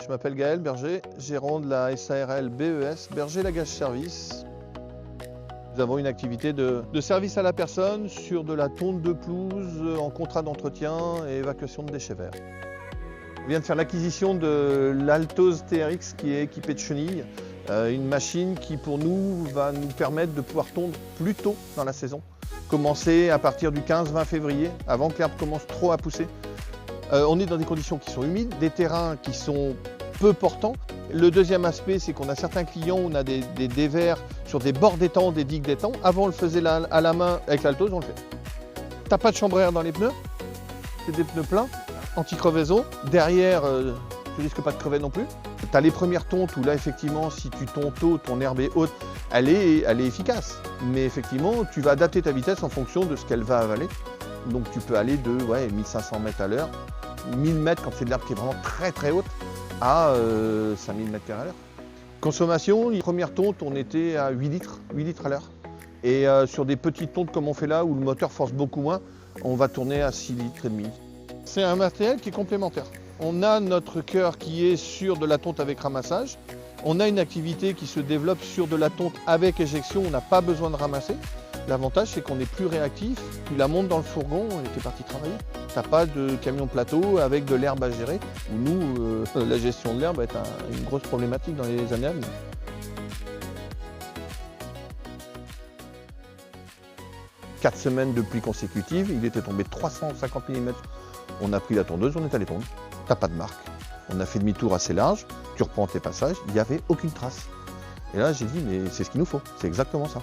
Je m'appelle Gaël Berger, gérant de la SARL BES, Berger Lagage Service. Nous avons une activité de service à la personne sur de la tonte de pelouse en contrat d'entretien et évacuation de déchets verts. On vient de faire l'acquisition de l'Altos TRX qui est équipée de chenilles, une machine qui pour nous va nous permettre de pouvoir tondre plus tôt dans la saison. Commencer à partir du 15-20 février, avant que l'herbe commence trop à pousser. On est dans des conditions qui sont humides, des terrains qui sont peu portants. Le deuxième aspect, c'est qu'on a certains clients, on a des dévers sur des bords d'étang, des digues d'étang. Avant, on le faisait à la main avec l'Altos, on le fait. T'as pas de chambre à air dans les pneus, c'est des pneus pleins, anti-crevaison. Derrière, tu risques pas de crever non plus. Tu as les premières tontes où là, effectivement, si tu tonds tôt, ton herbe est haute, elle est efficace. Mais effectivement, tu vas adapter ta vitesse en fonction de ce qu'elle va avaler. Donc tu peux aller de 1500 mètres à l'heure, 1000 mètres quand c'est de l'herbe qui est vraiment très très haute, à 5000 mètres à l'heure. Consommation, les premières tontes, on était à 8 litres à l'heure. Et sur des petites tontes comme on fait là, où le moteur force beaucoup moins, on va tourner à 6 litres et demi. C'est un matériel qui est complémentaire. On a notre cœur qui est sur de la tonte avec ramassage. On a une activité qui se développe sur de la tonte avec éjection, on n'a pas besoin de ramasser. L'avantage, c'est qu'on est plus réactif. Tu la montes dans le fourgon et tu es parti travailler. Tu n'as pas de camion plateau avec de l'herbe à gérer. Nous, la gestion de l'herbe est une grosse problématique dans les années à venir. Quatre semaines de pluie consécutives, il était tombé 350 mm. On a pris la tondeuse, on est allé tondre. T'as pas de marque. On a fait demi-tour assez large, tu reprends tes passages, il n'y avait aucune trace. Et là, j'ai dit, mais c'est ce qu'il nous faut, c'est exactement ça.